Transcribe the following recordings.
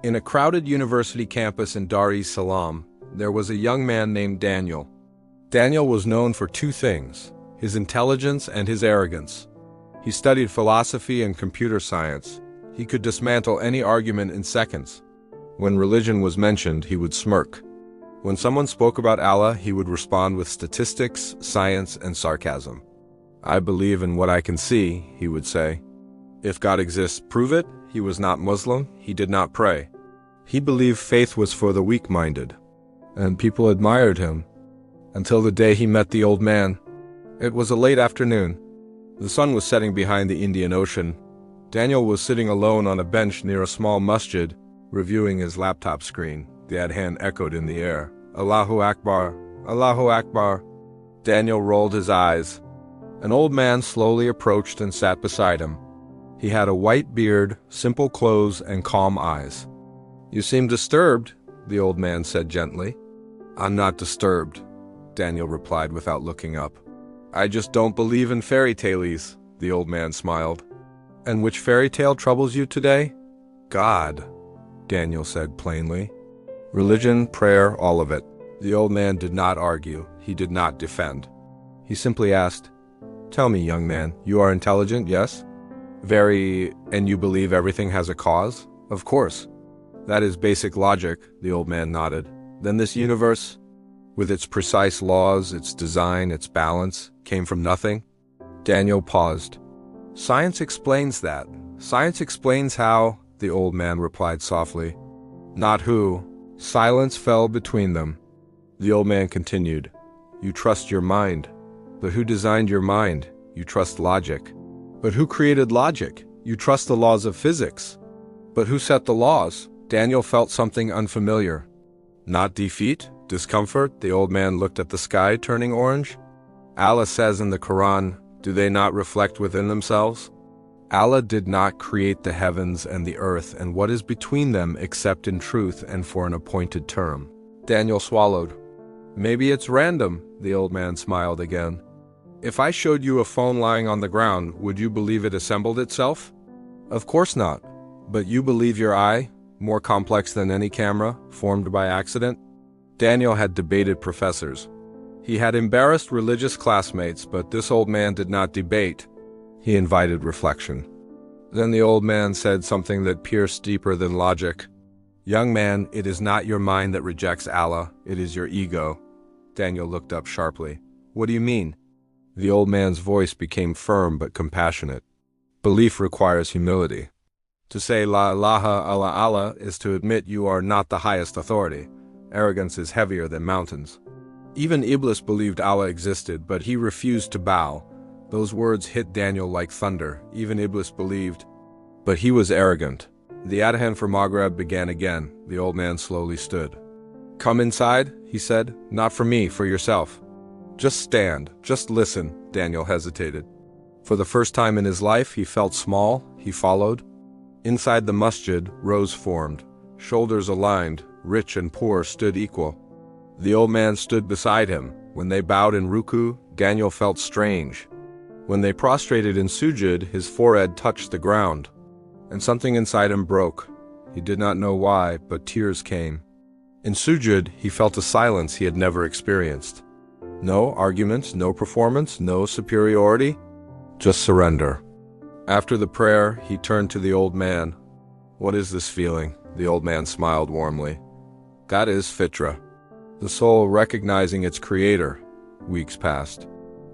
In a crowded university campus in Dar es Salaam, there was a young man named Daniel. Daniel was known for two things: his intelligence and his arrogance. He studied philosophy and computer science. He could dismantle any argument in seconds. When religion was mentioned, he would smirk. When someone spoke about Allah, he would respond with statistics, science, and sarcasm. "I believe in what I can see," he would say. "If God exists, prove it." He was not Muslim. He did not pray. He believed faith was for the weak-minded. And people admired him. Until the day he met the old man. It was a late afternoon. The sun was setting behind the Indian Ocean. Daniel was sitting alone on a bench near a small masjid, reviewing his laptop screen. The adhan echoed in the air. "Allahu Akbar, Allahu Akbar." Daniel rolled his eyes. An old man slowly approached and sat beside him. He had a white beard, simple clothes, and calm eyes. "You seem disturbed," the old man said gently. "I'm not disturbed," Daniel replied without looking up. "I just don't believe in fairy tales," the old man smiled. "And which fairy tale troubles you today?" "God," Daniel said plainly. "Religion, prayer, all of it." The old man did not argue. He did not defend. He simply asked, "Tell me, young man, you are intelligent, yes?" "Very, and you believe everything has a cause?" "Of course." "That is basic logic," the old man nodded. "Then this universe, with its precise laws, its design, its balance, came from nothing?" Daniel paused. "Science explains that. Science explains how," the old man replied softly. "Not who." Silence fell between them. The old man continued, "You trust your mind. But who designed your mind? You trust logic. But who created logic? You trust the laws of physics. But who set the laws?" Daniel felt something unfamiliar. "Not defeat? Discomfort?" The old man looked at the sky turning orange. "Allah says in the Qur'an, do they not reflect within themselves? Allah did not create the heavens and the earth and what is between them except in truth and for an appointed term." Daniel swallowed. "Maybe it's random," the old man smiled again. "If I showed you a phone lying on the ground, would you believe it assembled itself?" "Of course not. But you believe your eye, more complex than any camera, formed by accident?" Daniel had debated professors. He had embarrassed religious classmates, but this old man did not debate. He invited reflection. Then the old man said something that pierced deeper than logic. "Young man, it is not your mind that rejects Allah, it is your ego." Daniel looked up sharply. "What do you mean?" The old man's voice became firm but compassionate. "Belief requires humility. To say La ilaha illa Allah is to admit you are not the highest authority. Arrogance is heavier than mountains. Even Iblis believed Allah existed, but he refused to bow." Those words hit Daniel like thunder. Even Iblis believed. But he was arrogant. The adhan for Maghrib began again. The old man slowly stood. "Come inside," he said. "Not for me, for yourself." "Just stand, just listen." Daniel hesitated. For the first time in his life, he felt small. He followed. Inside the masjid, rows formed. Shoulders aligned, rich and poor stood equal. The old man stood beside him. When they bowed in ruku, Daniel felt strange. When they prostrated in sujood, his forehead touched the ground. And something inside him broke. He did not know why, but tears came. In sujood, he felt a silence he had never experienced. No arguments, no performance, no superiority. Just surrender. After the prayer, he turned to the old man. "What is this feeling?" The old man smiled warmly. "God is fitra. The soul recognizing its creator." Weeks passed.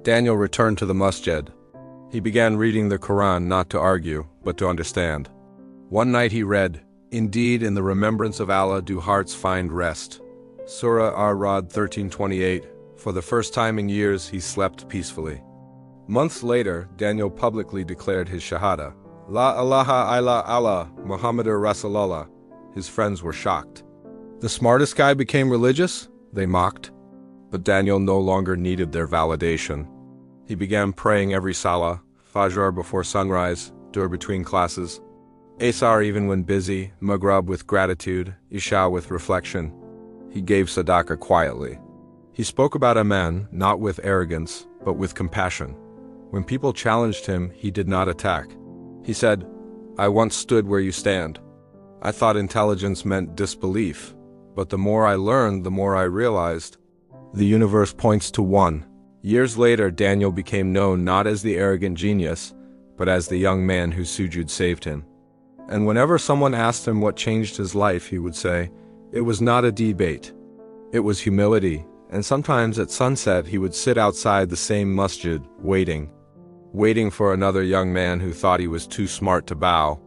Daniel returned to the masjid. He began reading the Qur'an not to argue, but to understand. One night he read, "Indeed, in the remembrance of Allah do hearts find rest." Surah Ar-Ra'd 13:28. For the first time in years, he slept peacefully. Months later, Daniel publicly declared his shahada. La ilaha illa Allah, Muhammadur Rasulullah. His friends were shocked. The smartest guy became religious? They mocked. But Daniel no longer needed their validation. He began praying every salah, Fajr before sunrise, Dur between classes, Asar even when busy, Maghrib with gratitude, Isha with reflection. He gave Sadaqah quietly. He spoke about Iman, not with arrogance, but with compassion. When people challenged him, he did not attack. He said, "I once stood where you stand." I thought intelligence meant disbelief, but the more I learned, the more I realized the universe points to one. Years later, Daniel became known not as the arrogant genius, but as the young man whose sujood saved him. And whenever someone asked him what changed his life, he would say, it was not a debate. It was humility, and sometimes at sunset he would sit outside the same masjid, waiting for another young man who thought he was too smart to bow.